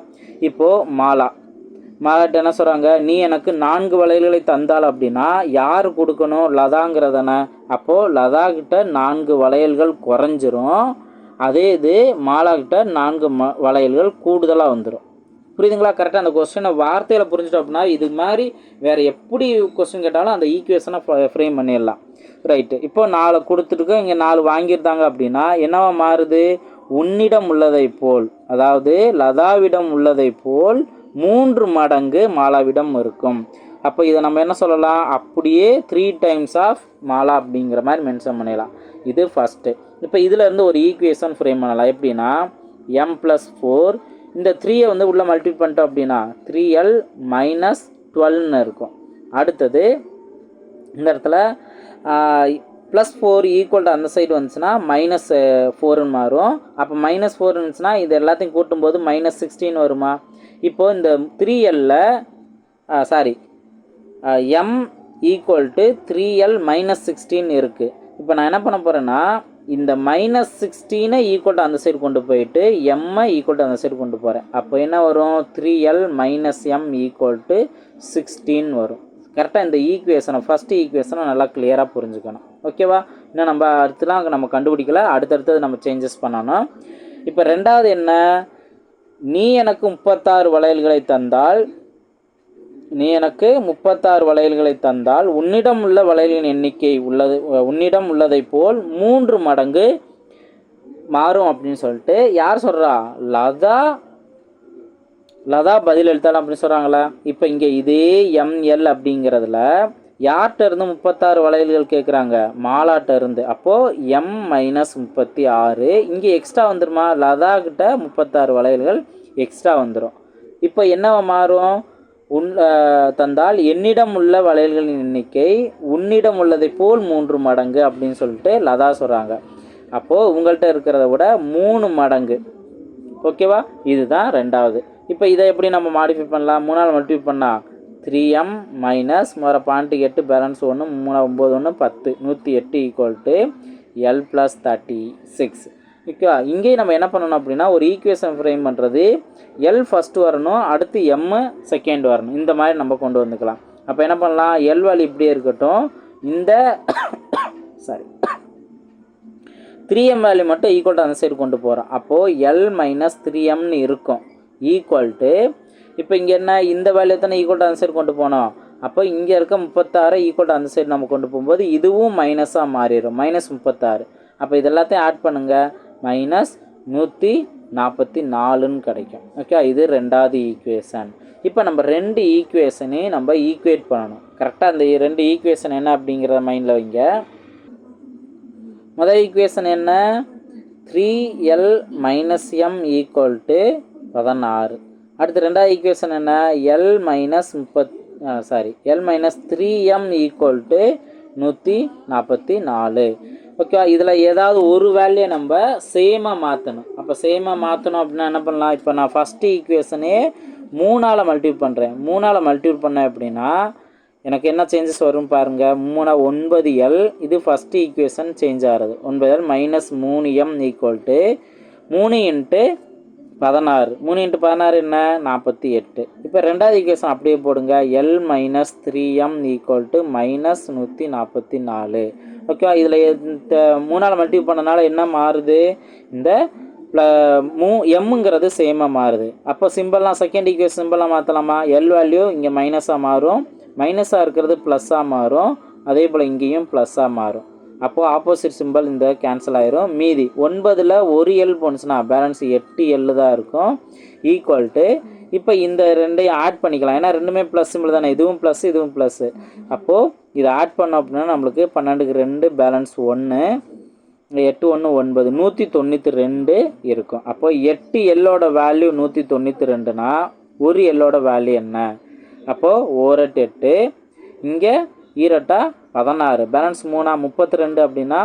இப்போது மாலாட்ட என்ன சொல்கிறாங்க, நீ எனக்கு 4 வளையல்களை தந்தால் அப்படின்னா யார் கொடுக்கணும், லதாங்கிறதானே. அப்போது லதா கிட்ட 4 வளையல்கள் குறைஞ்சிரும், அதே இது மாலா கிட்ட 4 வளையல்கள் கூடுதலாக வந்துடும். புரியுதுங்களா? கரெக்டாக அந்த கொஸ்டினை வார்த்தையில் புரிஞ்சிட்டோம் அப்படின்னா இது மாதிரி வேறு எப்படி கொஸ்டின் கேட்டாலும் அந்த ஈக்குவேஷனை ஃப்ரேம் பண்ணிடலாம். ரைட்டு. இப்போ 4 கொடுத்துருக்கோம், இங்கே 4 வாங்கியிருந்தாங்க அப்படின்னா என்னவா மாறுது, உன்னிடம் உள்ளதை போல், அதாவது லதாவிடம் உள்ளதை போல் 3 மடங்கு மாலாவிடம் இருக்கும். அப்போ இதை நம்ம என்ன சொல்லலாம், அப்படியே 3 டைம்ஸ் ஆஃப் மாலா அப்படிங்கிற மாதிரி மென்ஷன் பண்ணிடலாம். இது ஃபஸ்ட்டு. இப்போ இதில் இருந்து ஒரு ஈக்குவேஷன் ஃப்ரேம் பண்ணலாம். எப்படின்னா m+4 இந்த 3ஐ வந்து உள்ளே மல்டிபிள் பண்ணிட்டோம் அப்படின்னா 3l - 12ன்னு இருக்கும். அடுத்தது இந்த இடத்துல +4 ஈக்குவல் டு அந்த சைடு வந்துச்சுன்னா -4ன்னு மாறும். அப்போ -4 இருந்துச்சுன்னா இது எல்லாத்தையும் கூட்டும்போது -16 வருமா? இப்போது இந்த 3Lல m ஈக்குவல் டு 3L -16 இருக்குது. இப்போ நான் என்ன பண்ண போகிறேன்னா இந்த -16 ஈக்குவல் டு அந்த சைடு கொண்டு போயிட்டு m ஈக்குவல் டு அந்த சைடு கொண்டு போகிறேன். அப்போ என்ன வரும்? 3L - m ஈக்குவல் டு 16 வரும். கரெக்டாக இந்த ஈக்குவேஷனை ஃபஸ்ட்டு ஈக்குவேஷனை நல்லா கிளியராக புரிஞ்சுக்கணும். ஓகேவா? இன்னும் நம்ம அடுத்துலாம் நம்ம கண்டுபிடிக்கல, அடுத்தடுத்தது நம்ம சேஞ்சஸ் பண்ணணும். இப்போ ரெண்டாவது என்ன? நீ எனக்கு 36 வளையல்களை தந்தால் உன்னிடம் உள்ள வளையல்களின் எண்ணிக்கை உன்னிடம் உள்ளதை போல் 3 மடங்கு மாறும் அப்படின்னு சொல்லிட்டு யார் சொல்கிறா? லதா பதில் எழுத்தலாம் அப்படின்னு சொல்கிறாங்களா? இப்போ இங்கே இதே ML அப்படிங்கிறதுல யார்கிட்ட இருந்து 36 வளையல்கள் கேட்குறாங்க? மாலாட்ட இருந்து. அப்போது m - 36 இங்கே எக்ஸ்ட்ரா வந்துடுமா? லதா கிட்ட 36 வளையல்கள் எக்ஸ்ட்ரா வந்துடும். இப்போ என்னவா மாறும்? தந்தால் என்னிடம் உள்ள வளையல்களின் எண்ணிக்கை உன்னிடம் உள்ளதை போல் 3 மடங்கு அப்படின்னு சொல்லிட்டு லதா சொல்கிறாங்க. அப்போது உங்கள்கிட்ட இருக்கிறத விட 3 மடங்கு. ஓகேவா? இதுதான் ரெண்டாவது. இப்போ இதை எப்படி நம்ம மாடிஃபை பண்ணலாம்? 3ஆல் மல்டிப்ளை பண்ணால் 3m மைனஸ் முறை 0.8 பேலன்ஸ் 1 3 9 1 10 108 ஈக்குவல் டு L + 36. ஓகேவா? இங்கேயும் நம்ம என்ன பண்ணணும் அப்படின்னா ஒரு ஈக்குவேஷன் ஃப்ரேம் பண்ணுறது L ஃபஸ்ட்டு வரணும், அடுத்து m செகண்ட் வரணும். இந்த மாதிரி நம்ம கொண்டு வந்துக்கலாம். அப்போ என்ன பண்ணலாம்? L வேல்யூ இப்படியே இருக்கட்டும், இந்த 3m வேல்யூ மட்டும் ஈக்குவல் டு அந்த சைடு கொண்டு போகிறோம். அப்போது L - 3mன்னு இருக்கும் ஈக்குவல் டு இப்போ இங்கே என்ன? இந்த வேல்யூ தானே ஈக்குவல் டு அந்த சைடு கொண்டு போனோம். அப்போ இங்கே இருக்க 36 ஈக்குவல் டு அந்த சைடு நம்ம கொண்டு போகும்போது இதுவும் மைனஸாக மாறிடும், -36. அப்போ இது எல்லாத்தையும் ஆட் பண்ணுங்கள், -144ன்னு கிடைக்கும். ஓகே, இது ரெண்டாவது ஈக்குவேஷன். இப்போ நம்ம 2 ஈக்குவேஷனையும் நம்ம ஈக்குவேட் பண்ணணும். கரெக்டாக அந்த 2 ஈக்குவேஷன் என்ன அப்படிங்கிறத மைண்டில் வைங்க. முதல் ஈக்குவேஷன் என்ன? 3L - m equal to 16. அடுத்து ரெண்டாவது ஈக்குவேஷன் என்ன? L - 3m equal to 144. ஓகேவா? இதில் ஏதாவது ஒரு வேல்யூ நம்ம சேமாக மாற்றணும். அப்போ சேமாக மாற்றணும் அப்படின்னா என்ன பண்ணலாம்? இப்போ நான் ஃபஸ்ட்டு ஈக்குவேஷனே 3ஆல் மல்டிப்ளை பண்ணுறேன். 3ஆல் மல்டிப்ளை பண்ணேன் அப்படின்னா எனக்கு என்ன சேஞ்சஸ் வரும் பாருங்கள். 3 9L, இது ஃபஸ்ட்டு ஈக்குவேஷன் சேஞ்ச் ஆகிறது. 9L - 3m equal to 3 × 16. 3 × 16 என்ன? 48. இப்போ ரெண்டாவது ஈக்குவேஷன் அப்படியே போடுங்க. L - 3m equal to -144. ஓகேவா? இதில் 3ஆல் மல்டிப்ளை பண்ணனால என்ன மாறுது? இந்த எம்ங்கிறது சேமாக மாறுது. அப்போ சிம்பிள்லாம் செகண்ட் ஈக்குவேஷன் சிம்பிளாக மாற்றலாமா? எல் வேல்யூ இங்கே மைனஸாக மாறும், மைனஸாக இருக்கிறது ப்ளஸ்ஸாக மாறும், அதே போல் இங்கேயும் ப்ளஸ்ஸாக மாறும். அப்போது ஆப்போசிட் சிம்பிள் இந்த கேன்சல் ஆயிரும். மீதி 9ல் ஒரு எல் போனுச்சுன்னா பேலன்ஸ் 8 எல் தான் இருக்கும். ஈக்குவல் டு இப்போ இந்த ரெண்டையும் ஆட் பண்ணிக்கலாம். ஏன்னா ரெண்டுமே ப்ளஸ் சிம்பிள் தானே, இதுவும் ப்ளஸ் இதுவும் ப்ளஸ்ஸு. அப்போது இதை ஆட் பண்ணோம் அப்படின்னா நம்மளுக்கு 12க்கு 2 பேலன்ஸ் 1, 8 1 9 192 இருக்கும். அப்போது 8 எல்லோட வேல்யூ 192னா ஒரு எல்லோட வேல்யூ என்ன? அப்போது 1 8 8, இங்கே 2 16, பேலன்ஸ் 3 32 அப்படின்னா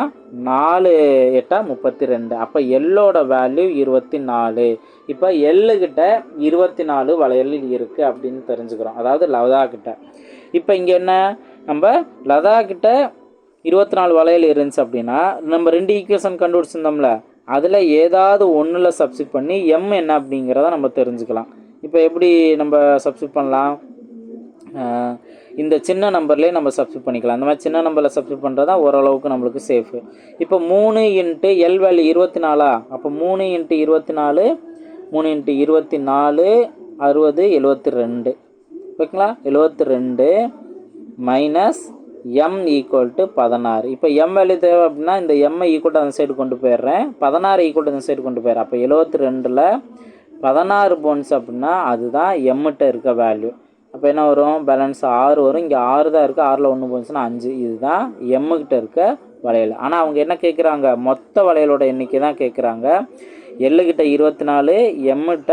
4 8 32. அப்போ எல்லோட வேல்யூ 24. இப்போ எல்லுக்கிட்ட 24 வளையல் இருக்குது அப்படின்னு தெரிஞ்சுக்கிறோம், அதாவது லதா கிட்ட. இப்போ இங்கே என்ன, நம்ம லதா கிட்ட 24 வளையல் இருந்துச்சு அப்படின்னா நம்ம 2 ஈக்குவேஷன் கண்டுபிடிச்சிருந்தோம்ல, அதில் ஏதாவது ஒன்றில் சப்ஸ்டிட் பண்ணி எம் என்ன அப்படிங்கிறத நம்ம தெரிஞ்சுக்கலாம். இப்போ எப்படி நம்ம சப்ஸ்டிட் பண்ணலாம்? இந்த சின்ன நம்பர்லேயே நம்ம சப்ஸ்டிட் பண்ணிக்கலாம். அந்த மாதிரி சின்ன நம்பரில் சப்ஸ்டிட் பண்ணுறது தான் ஓரளவுக்கு நம்மளுக்கு சேஃபு. இப்போ 3 × எல் வேல்யூ 24. அப்போ 3 × 24, 3 × 24 60 72. ஓகேங்களா? 72 மைனஸ் எம் ஈக்குவல் டு 16. இப்போ எம் வேல்யூ தேவை அப்படின்னா இந்த எம்ஐ ஈக்குவல் டு அந்த சைடு கொண்டு போயிடுறேன், 16 ஈக்குவல் டு அந்த சைடு கொண்டு போயிடுறேன். அப்போ 72ல் 16 போன்ஸ் அப்படின்னா அதுதான் எம்கிட்ட இருக்க வேல்யூ. அப்போ என்ன வரும்? பேலன்ஸ் 6 வரும். இங்கே 6 தான் இருக்குது, 6ல் 1 போன்ஸ்னா 5. இதுதான் எம்முக்கிட்ட இருக்க வளையல். ஆனால் அவங்க என்ன கேட்குறாங்க? மொத்த வளையலோட எண்ணிக்கை தான் கேட்குறாங்க. எல்லுக்கிட்ட 24, எம்கிட்ட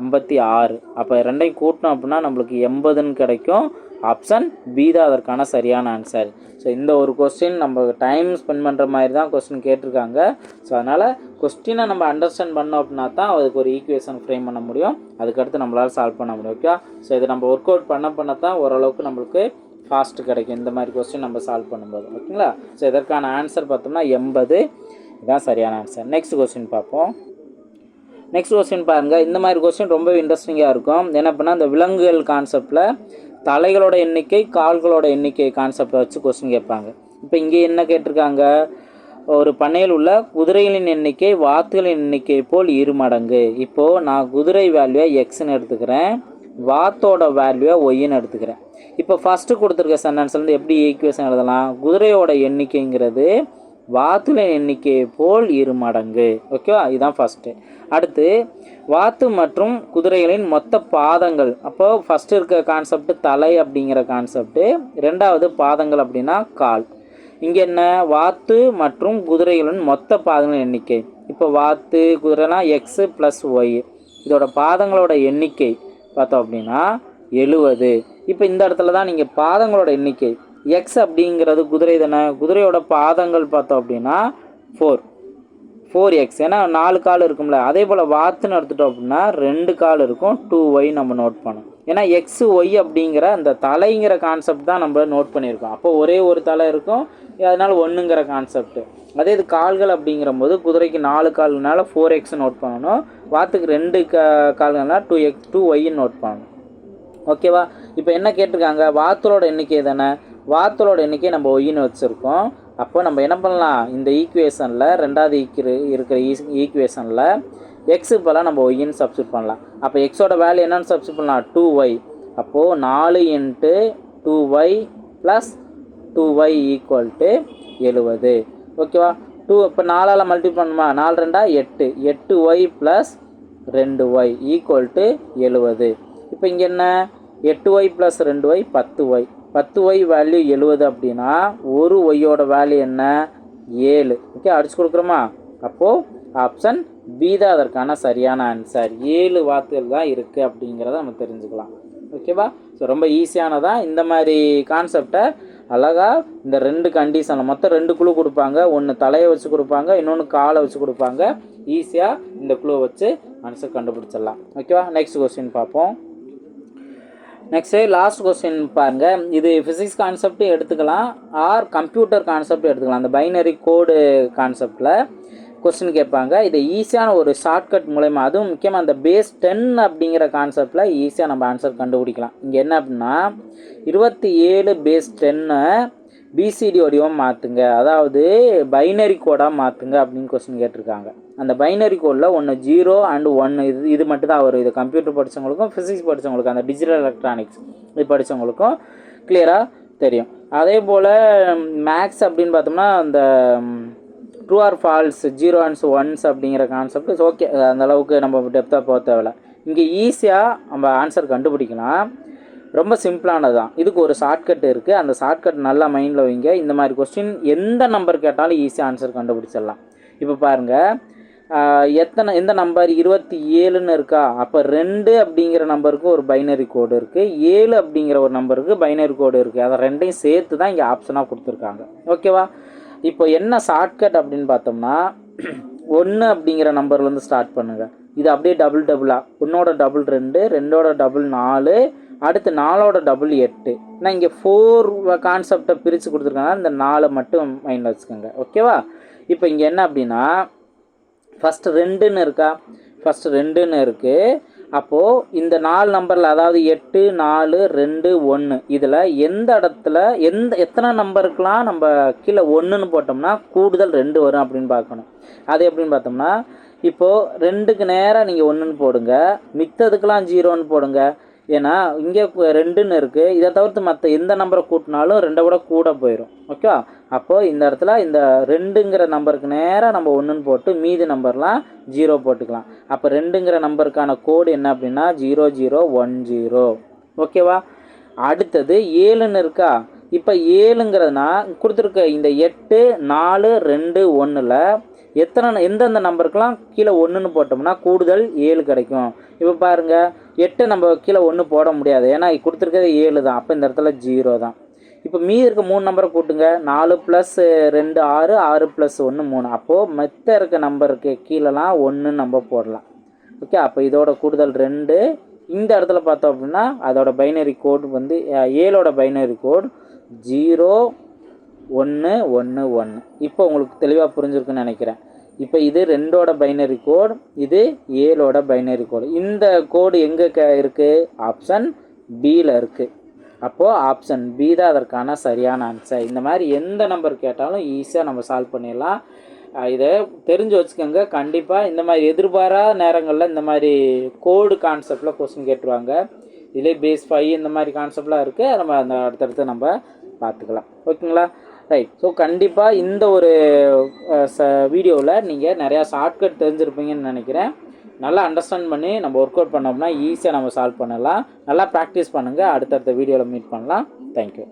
56. அப்போ ரெண்டையும் கூட்டினோம் அப்படின்னா நம்மளுக்கு 80ன்னு கிடைக்கும். ஆப்ஷன் பி தான் அதற்கான சரியான ஆன்சர். ஸோ இந்த ஒரு கொஸ்டின் நம்ம டைம் ஸ்பெண்ட் பண்ணுற மாதிரி தான் கொஸ்டின் கேட்டிருக்காங்க. ஸோ அதனால் கொஸ்டினை நம்ம அண்டர்ஸ்டாண்ட் பண்ணோம் அப்படின்னா தான் அதுக்கு ஒரு ஈக்குவேஷன் ஃப்ரேம் பண்ண முடியும், அதுக்கடுத்து நம்மளால் சால்வ் பண்ண முடியும். ஓகே, ஸோ இதை நம்ம ஒர்க் அவுட் பண்ண தான் ஓரளவுக்கு நம்மளுக்கு ஃபாஸ்ட்டு கிடைக்கும் இந்த மாதிரி கொஸ்டின் நம்ம சால்வ் பண்ணும்போது. ஓகேங்களா? ஸோ இதற்கான ஆன்சர் பார்த்தோம்னா 80 இதுதான் சரியான ஆன்சர். நெக்ஸ்ட் கொஸ்டின் பார்ப்போம். நெக்ஸ்ட் கொஸ்டின் பாருங்கள். இந்த மாதிரி கொஸ்டின் ரொம்ப இன்ட்ரெஸ்டிங்காக இருக்கும். என்ன அப்படின்னா இந்த விலங்குகள் கான்செப்டில் தலைகளோட எண்ணிக்கை கால்களோட எண்ணிக்கை கான்செப்டை வச்சு கொஸ்டின் கேட்பாங்க. இப்போ இங்கே என்ன கேட்டிருக்காங்க, ஒரு பண்ணையில் உள்ள குதிரைகளின் எண்ணிக்கை வாத்துகளின் எண்ணிக்கை போல் 2 மடங்கு. இப்போது நான் குதிரை வேல்யூவை எக்ஸ்ன்னு எடுத்துக்கிறேன், வாத்தோட வேல்யூவை ஒய்ன்னு எடுத்துக்கிறேன். இப்போ ஃபஸ்ட்டு கொடுத்துருக்க சென்டென்ஸ்லேருந்து எப்படி ஈக்குவேஷன் எழுதலாம், குதிரையோட எண்ணிக்கைங்கிறது வாத்துகளின் எண்ணிக்கையை போல் 2 மடங்கு. ஓகேவா? இதுதான் ஃபஸ்ட்டு. அடுத்து வாத்து மற்றும் குதிரைகளின் மொத்த பாதங்கள். அப்போது ஃபஸ்ட்டு இருக்க கான்செப்ட் தலை அப்படிங்கிற கான்செப்ட்டு, ரெண்டாவது பாதங்கள் அப்படின்னா கால். இங்கே என்ன, வாத்து மற்றும் குதிரைகளின் மொத்த பாதங்களின் எண்ணிக்கை. இப்போ வாத்து குதிரைனா எக்ஸு ப்ளஸ் ஒய், இதோட பாதங்களோட எண்ணிக்கை பார்த்தோம் அப்படின்னா 70. இப்போ இந்த இடத்துல தான் நீங்கள் பாதங்களோட எண்ணிக்கை எக்ஸ் அப்படிங்கிறது குதிரை தானே, குதிரையோட பாதங்கள் பார்த்தோம் அப்படின்னா 4x, ஏன்னா 4 கால் இருக்கும்ல. அதே போல் வாத்துன்னு எடுத்துட்டோம் அப்படின்னா 2 கால் இருக்கும், 2y நம்ம நோட் பண்ணோம். ஏன்னா எக்ஸ் ஒய் அப்படிங்கிற அந்த தலைங்கிற கான்செப்ட் தான் நம்ம நோட் பண்ணியிருக்கோம். அப்போ ஒரே ஒரு தலை இருக்கும், அதனால் 1ங்கிற கான்செப்ட்டு. அதே இது கால்கள் அப்படிங்கிற போது குதிரைக்கு 4 கால்னால 4x நோட் பண்ணணும், வாத்துக்கு 2 கால்கள்னால் 2y நோட் பண்ணணும். ஓகேவா? இப்போ என்ன கேட்டிருக்காங்க, வாத்தோட எண்ணிக்கை தானே, வாத்தோட எண்ணிக்கை நம்ம ஒய்ன்னு வச்சுருக்கோம். அப்போ நம்ம என்ன பண்ணலாம், இந்த ஈக்குவேஷனில் ரெண்டாவது இருக்கிற ஈக்குவேஷனில் எக்ஸுக்கு பதிலாக நம்ம ஒய்ன்னு சப்ஸ்டியூட் பண்ணலாம். அப்போ எக்ஸோட வேல்யூ என்னென்னு சப்ஸ்டியூட் பண்ணலாம், 2y. அப்போது 4 × 2y + 2y = 70. ஓகேவா? இப்போ 4ஆல் மல்டிப்ளை பண்ணுமா, 4 2 8, 8y + 2y = 70. இப்போ இங்கே என்ன, 8y + 2y 10y, 10y value 70 அப்படின்னா ஒரு ஒய்யோட வேல்யூ என்ன, 7. ஓகே, அடிச்சு கொடுக்குறோமா? அப்போது ஆப்ஷன் பி தான் அதற்கான சரியான ஆன்சர். 7 வாத்துகள் தான் இருக்குது அப்படிங்கிறத நம்ம தெரிஞ்சுக்கலாம். ஓகேவா? ஸோ ரொம்ப ஈஸியானதான். இந்த மாதிரி கான்செப்டை அழகாக இந்த 2 கண்டிஷனில் மொத்தம் 2 குழு கொடுப்பாங்க, ஒன்று தலையை வச்சு கொடுப்பாங்க, இன்னொன்று காலை வச்சு கொடுப்பாங்க. ஈஸியாக இந்த குழு வச்சு ஆன்சர் கண்டுபிடிச்சிடலாம். ஓகேவா? நெக்ஸ்ட் கொஸ்டின் பார்ப்போம். நெக்ஸ்ட்டு லாஸ்ட் கொஸ்டின் பாருங்கள். இது ஃபிசிக்ஸ் கான்செப்ட் எடுத்துக்கலாம், ஆர் கம்ப்யூட்டர் கான்செப்ட் எடுத்துக்கலாம். அந்த பைனரி கோடு கான்செப்டில் கொஸ்டின் கேட்பாங்க. இது ஈஸியான ஒரு ஷார்ட்கட் மூலயமா, அதுவும் முக்கியமாக அந்த பேஸ் 10 அப்படிங்கிற கான்செப்டில் ஈஸியாக நம்ம ஆன்சர் கண்டுபிடிக்கலாம். இங்கே என்ன அப்படின்னா 27 பேஸ் 10 பிசிடி வடிவம் மாற்றுங்க, அதாவது பைனரி கோடாக மாற்றுங்க அப்படின்னு கொஸ்டின் கேட்டிருக்காங்க. அந்த பைனரி கோடில் ஒன்று 0 and 1 இது மட்டும் தான் வரும். இது கம்ப்யூட்டர் படித்தவங்களுக்கும் ஃபிசிக்ஸ் படித்தவங்களுக்கும் அந்த டிஜிட்டல் எலக்ட்ரானிக்ஸ் இது படித்தவங்களுக்கும் கிளியராக தெரியும். அதே போல் மேக்ஸ் அப்படின்னு பார்த்தோம்னா அந்த true or false 0 and 1s அப்படிங்கிற கான்செப்ட் ஓகே, அந்தளவுக்கு நம்ம டெப்த்தாக போக தேவையில்ல. இங்கே ஈஸியாக நம்ம ஆன்சர் கண்டுபிடிக்கலாம், ரொம்ப சிம்பிளானது தான். இதுக்கு ஒரு ஷார்ட்கட் இருக்குது, அந்த ஷார்ட்கட் நல்லா மைண்டில் வைங்க. இந்த மாதிரி கொஸ்டின் எந்த நம்பர் கேட்டாலும் ஈஸியாக ஆன்சர் கண்டுபிடிச்சிடலாம். இப்போ பாருங்கள், எந்த நம்பர் 27ன்னு இருக்கா, அப்போ 2 அப்படிங்கிற நம்பருக்கு ஒரு பைனரி கோடு இருக்குது, 7 அப்படிங்கிற ஒரு நம்பருக்கு பைனரி கோடு இருக்குது. அதை ரெண்டையும் சேர்த்து தான் இங்கே ஆப்ஷனாக கொடுத்துருக்காங்க. ஓகேவா? இப்போ என்ன ஷார்ட்கட் அப்படின்னு பார்த்தோம்னா 1 அப்படிங்கிற நம்பர்லேருந்து ஸ்டார்ட் பண்ணுங்கள். இது அப்படியே டபுளாக 1ஓட டபுள் 2, 2ஓட டபுள் 4, அடுத்து 4ஓட டபுள் 8. நான் இங்கே 4 கான்செப்டை பிரித்து கொடுத்துருக்காங்க, இந்த 4 மட்டும் மைண்டில் வச்சுக்கோங்க. ஓகேவா? இப்போ இங்கே என்ன அப்படின்னா ஃபஸ்ட்டு 2ன்னு இருக்கா, ஃபஸ்ட்டு 2ன்னு இருக்குது. அப்போது இந்த 4 நம்பரில், அதாவது 8 4 2 1, இதில் எந்த இடத்துல எத்தனை நம்பருக்கெலாம் நம்ம கீழே 1ன்னு போட்டோம்னா கூடுதல் 2 வரும் அப்படின்னு பார்க்கணும். அது எப்படின்னு பார்த்தோம்னா, இப்போது 2க்கு நேராக நீங்கள் 1ன்னு போடுங்க, மித்ததுக்கெலாம் 0ன்னு போடுங்க. ஏன்னா இங்கே 2ன்னு இருக்குது, இதை தவிர்த்து மற்ற எந்த நம்பரை கூட்டினாலும் 2 விட கூட போயிடும். ஓகே, அப்போது இந்த இடத்துல இந்த 2ங்கிற நம்பருக்கு நேராக நம்ம 1ன்னு போட்டு மீதி நம்பர்லாம் 0 போட்டுக்கலாம். அப்போ 2ங்கிற நம்பருக்கான கோடு என்ன அப்படின்னா 0010. ஓகேவா? அடுத்தது 7ன்னு இருக்கா, இப்போ 7ங்கிறதுனா கொடுத்துருக்க இந்த 8 4 2 1ல் எந்தெந்த நம்பருக்கெலாம் கீழே 1ன்னு போட்டோம்னா கூடுதல் 7 கிடைக்கும். இப்போ பாருங்கள், 8 நம்ம கீழே 1 போட முடியாது, ஏன்னா கொடுத்துருக்கிறது 7 தான். அப்போ இந்த இடத்துல 0 தான். இப்போ மீதி இருக்க 3 நம்பரை கூட்டுங்க. 4 + 2 6, 6 + 1 3. அப்போது மற்ற இருக்க நம்பருக்கு கீழெலாம் 1 நம்ம போடலாம். ஓகே, அப்போ இதோட கூடுதல் 2. இந்த இடத்துல பார்த்தோம் அப்படின்னா அதோட பைனரி கோட் வந்து 7ஓட பைனரி கோட் 0 1 1 1. இப்போ உங்களுக்கு தெளிவாக புரிஞ்சிருக்குன்னு நினைக்கிறேன். இப்போ இது 2ஓட பைனரி கோட், இது 7ஓட பைனரி கோடு. இந்த கோடு எங்கே இருக்குது? ஆப்ஷன் பியில் இருக்குது. அப்போது ஆப்ஷன் பி தான் அதற்கான சரியான ஆன்சர். இந்த மாதிரி எந்த நம்பர் கேட்டாலும் ஈஸியாக நம்ம சால்வ் பண்ணிடலாம். இதை தெரிஞ்சு வச்சுக்கோங்க. கண்டிப்பாக இந்த மாதிரி எதிர்பாராத நேரங்களில் இந்த மாதிரி கோடு கான்செப்டில் கொஸ்டின் கேட்டுருவாங்க. இதிலே பேஸ் 5 இந்த மாதிரி கான்செப்ட்லாம் இருக்குது. நம்ம அந்த அடுத்தடுத்து நம்ம பார்த்துக்கலாம். ஓகேங்களா? ரைட். ஸோ கண்டிப்பாக இந்த ஒரு வீடியோவில் நீங்கள் நிறையா ஷார்ட்கட் தெரிஞ்சிருப்பீங்கன்னு நினைக்கிறேன். நல்லா அண்டர்ஸ்டாண்ட் பண்ணி நம்ம ஒர்க் அவுட் பண்ணோம்னா ஈஸியாக நம்ம சால்வ் பண்ணலாம். நல்லா ப்ராக்டிஸ் பண்ணுங்கள். அடுத்தடுத்த வீடியோவில் மீட் பண்ணலாம். தேங்க்யூ.